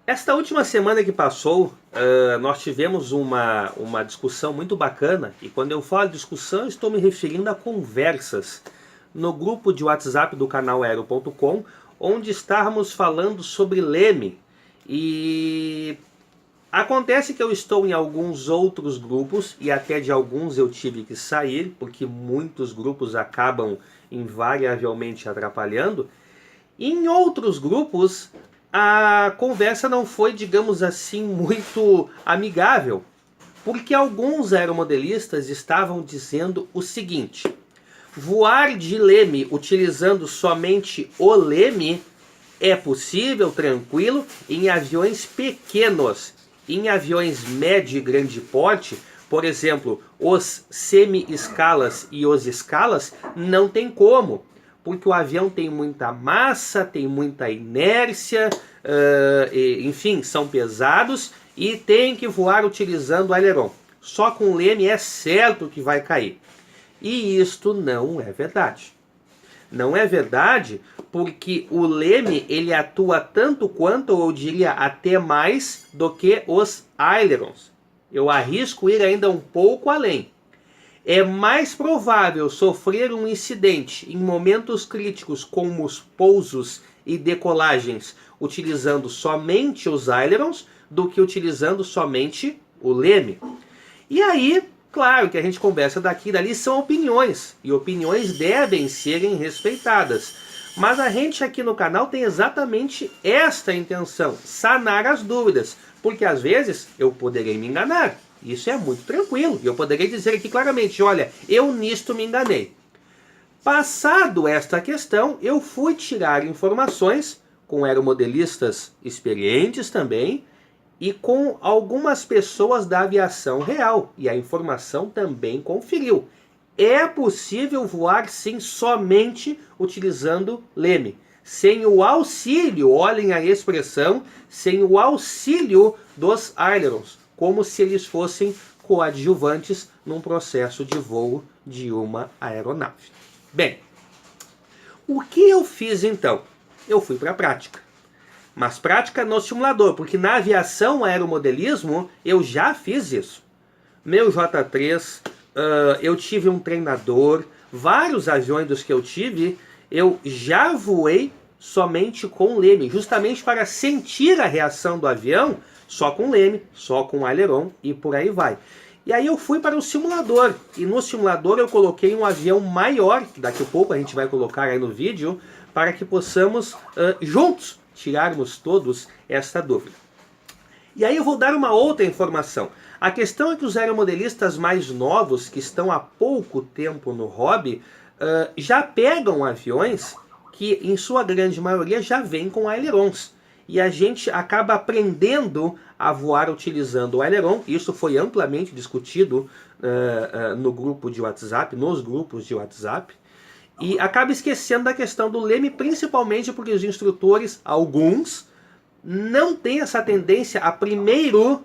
Esta última semana que passou, nós tivemos uma discussão muito bacana, e quando eu falo discussão, eu estou me referindo a conversas no grupo de WhatsApp do canal Aero.com, onde estávamos falando sobre Leme. E acontece que eu estou em alguns outros grupos, e até de alguns eu tive que sair, porque muitos grupos acabam invariavelmente atrapalhando. Em outros grupos, a conversa não foi, digamos assim, muito amigável, porque alguns aeromodelistas estavam dizendo o seguinte: voar de leme utilizando somente o leme é possível, tranquilo, em aviões pequenos. Em aviões médio e grande porte, por exemplo, os semi-escalas e os escalas, não tem como, porque o avião tem muita massa, tem muita inércia, enfim, são pesados e tem que voar utilizando aileron. Só com leme é certo que vai cair. E isto não é verdade. Não é verdade porque o leme ele atua tanto quanto, ou eu diria até mais, do que os ailerons. Eu arrisco ir ainda um pouco além. É mais provável sofrer um incidente em momentos críticos como os pousos e decolagens utilizando somente os ailerons do que utilizando somente o leme. E aí, claro que a gente conversa daqui e dali, são opiniões, e opiniões devem serem respeitadas. Mas a gente aqui no canal tem exatamente esta intenção, sanar as dúvidas, porque às vezes eu poderei me enganar. Isso é muito tranquilo. E eu poderia dizer aqui claramente, olha, eu nisto me enganei. Passado esta questão, eu fui tirar informações com aeromodelistas experientes também e com algumas pessoas da aviação real. E a informação também conferiu. É possível voar sim somente utilizando leme. Sem o auxílio, olhem a expressão, sem o auxílio dos ailerons, como se eles fossem coadjuvantes num processo de voo de uma aeronave. Bem, o que eu fiz então? Eu fui para a prática. Mas prática no simulador, porque na aviação aeromodelismo eu já fiz isso. Meu J3, eu tive um treinador, vários aviões dos que eu tive, eu já voei somente com leme, justamente para sentir a reação do avião só com leme, só com aileron e por aí vai. E aí eu fui para o simulador, e no simulador eu coloquei um avião maior, que daqui a pouco a gente vai colocar aí no vídeo, para que possamos juntos tirarmos todos esta dúvida. E aí eu vou dar uma outra informação. A questão é que os aeromodelistas mais novos, que estão há pouco tempo no hobby, já pegam aviões que, em sua grande maioria, já vêm com ailerons. E a gente acaba aprendendo a voar utilizando o aileron. Isso foi amplamente discutido no grupo de WhatsApp, nos grupos de WhatsApp. E acaba esquecendo da questão do leme, principalmente porque os instrutores, alguns, não têm essa tendência a primeiro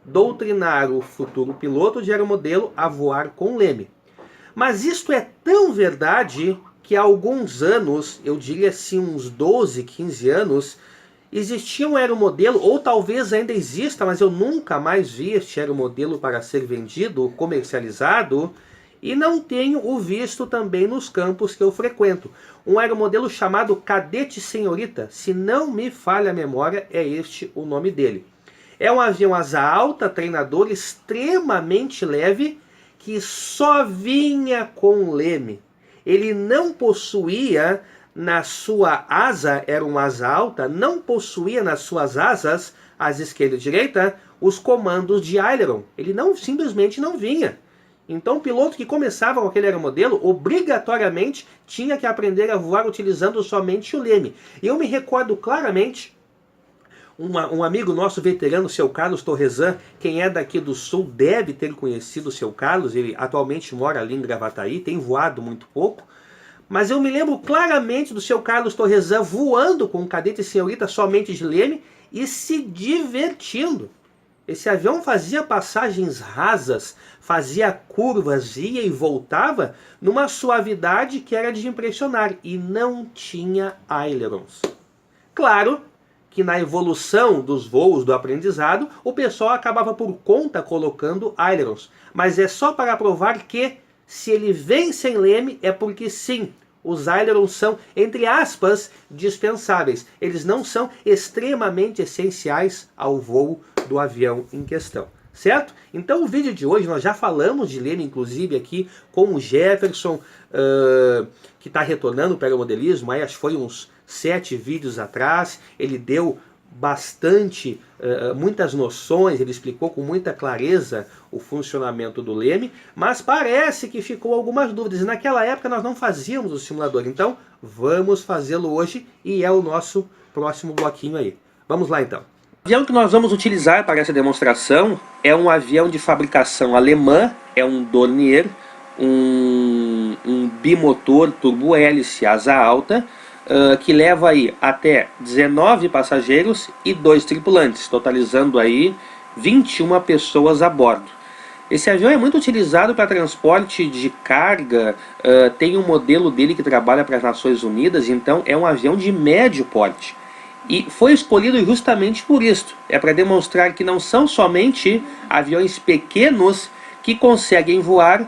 doutrinar o futuro piloto de aeromodelo a voar com leme. Mas isto é tão verdade que há alguns anos, eu diria assim uns 12, 15 anos, existia um aeromodelo, ou talvez ainda exista, mas eu nunca mais vi este aeromodelo para ser vendido, comercializado, e não tenho o visto também nos campos que eu frequento. Um aeromodelo chamado Cadete Senhorita, se não me falha a memória, é este o nome dele. É um avião asa alta, treinador extremamente leve, que só vinha com leme. Ele não possuía na sua asa, era uma asa alta, não possuía nas suas asas, asa esquerda e direita, os comandos de aileron. Ele simplesmente não vinha. Então o piloto que começava com aquele aeromodelo, obrigatoriamente tinha que aprender a voar utilizando somente o leme. E eu me recordo claramente, um amigo nosso veterano, seu Carlos Torresan, quem é daqui do Sul deve ter conhecido o seu Carlos, ele atualmente mora ali em Gravataí, tem voado muito pouco, mas eu me lembro claramente do seu Carlos Torresan voando com o Cadete Senhorita somente de leme e se divertindo. Esse avião fazia passagens rasas, fazia curvas, ia e voltava numa suavidade que era de impressionar e não tinha ailerons. Claro que na evolução dos voos do aprendizado, o pessoal acabava por conta colocando ailerons. Mas é só para provar que, se ele vem sem leme, é porque sim, os ailerons são, entre aspas, dispensáveis. Eles não são extremamente essenciais ao voo do avião em questão. Certo? Então o vídeo de hoje nós já falamos de leme, inclusive aqui com o Jefferson, que está retornando para o aeromodelismo, aí acho que foi uns 7 vídeos atrás. Ele deu bastante, muitas noções, ele explicou com muita clareza o funcionamento do leme, mas parece que ficou algumas dúvidas, e naquela época nós não fazíamos o simulador, então vamos fazê-lo hoje, e é o nosso próximo bloquinho aí. Vamos lá então. O avião que nós vamos utilizar para essa demonstração é um avião de fabricação alemã, é um Dornier, um bimotor turbo-hélice asa alta, que leva aí até 19 passageiros e 2 tripulantes, totalizando aí 21 pessoas a bordo. Esse avião é muito utilizado para transporte de carga, tem um modelo dele que trabalha para as Nações Unidas, então é um avião de médio porte. E foi escolhido justamente por isso. É para demonstrar que não são somente aviões pequenos que conseguem voar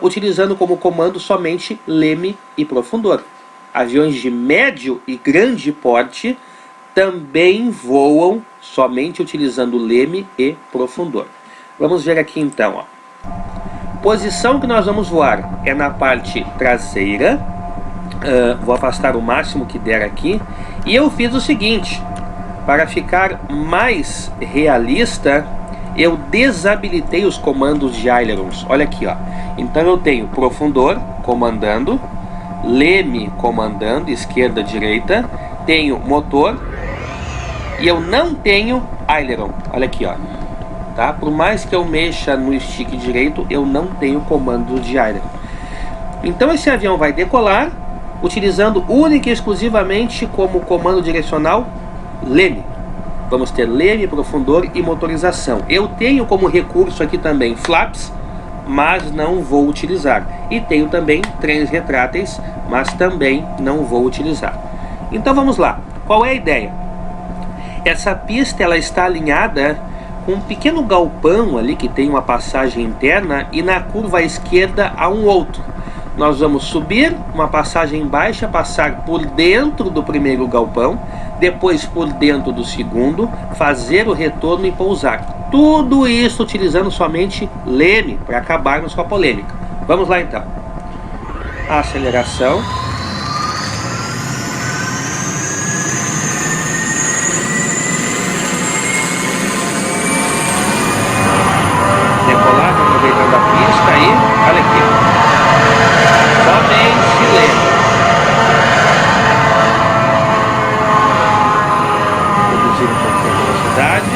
utilizando como comando somente leme e profundor. Aviões de médio e grande porte também voam somente utilizando leme e profundor. Vamos ver aqui então. Ó. Posição que nós vamos voar é na parte traseira. Vou afastar o máximo que der aqui. E eu fiz o seguinte, para ficar mais realista, eu desabilitei os comandos de ailerons. Olha aqui, ó. Então eu tenho profundor comandando, leme comandando, esquerda, direita, tenho motor e eu não tenho aileron. Olha aqui, ó. Tá? Por mais que eu mexa no stick direito, eu não tenho comando de aileron. Então esse avião vai decolar utilizando única e exclusivamente como comando direcional leme. Vamos ter leme, profundor e motorização. Eu tenho como recurso aqui também flaps, mas não vou utilizar. E tenho também trens retráteis, mas também não vou utilizar. Então vamos lá. Qual é a ideia? Essa pista ela está alinhada com um pequeno galpão ali que tem uma passagem interna, e na curva à esquerda há um outro. Nós vamos subir uma passagem baixa, passar por dentro do primeiro galpão, depois por dentro do segundo, fazer o retorno e pousar. Tudo isso utilizando somente leme, para acabarmos com a polêmica. Vamos lá então. A aceleração. Decolar, aproveitando a pista aí. Olha aqui. Somente leme. Reduzir um pouquinho a velocidade.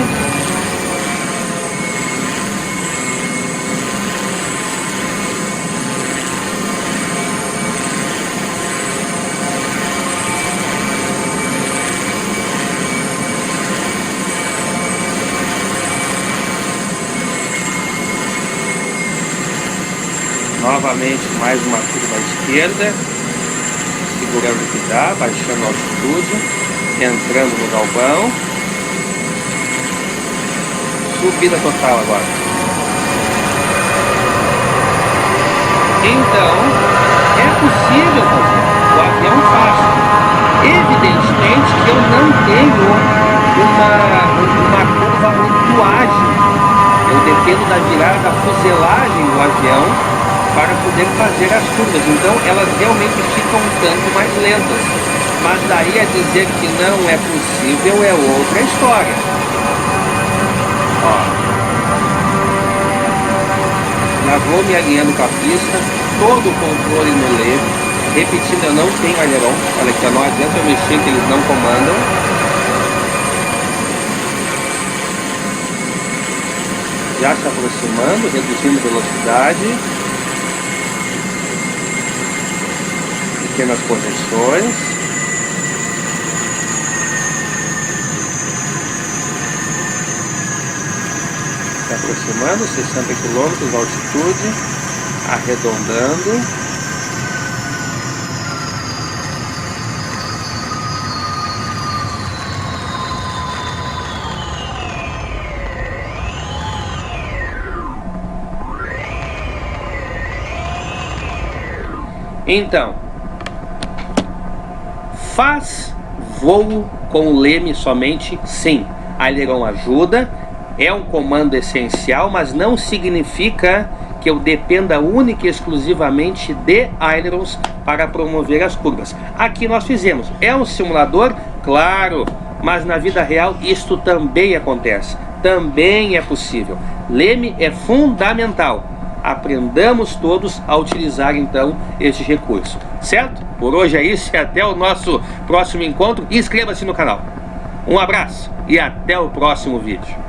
Novamente mais uma curva à esquerda, segurando o que dá, baixando a altitude, entrando no galpão, subida total agora. Então, é possível fazer, o avião faz. Evidentemente que eu não tenho uma curva muito ágil, eu dependo da virada da fuselagem do avião para poder fazer as curvas, então elas realmente ficam um tanto mais lentas, mas daí a dizer que não é possível é outra história. Ó. Já vou me alinhando com a pista, todo o controle no leme, repetindo, eu não tenho aileron, olha aqui, não adianta eu mexer que eles não comandam. Já se aproximando, reduzindo velocidade. Pequenas correções. Se aproximando, 60 km de altitude, arredondando. Então, faz voo com o leme somente? Sim. Aileron ajuda, é um comando essencial, mas não significa que eu dependa única e exclusivamente de ailerons para promover as curvas. Aqui nós fizemos. É um simulador? Claro, mas na vida real isto também acontece. Também é possível. Leme é fundamental. Aprendamos todos a utilizar então este recurso, certo? Por hoje é isso e até o nosso próximo encontro. Inscreva-se no canal. Um abraço e até o próximo vídeo.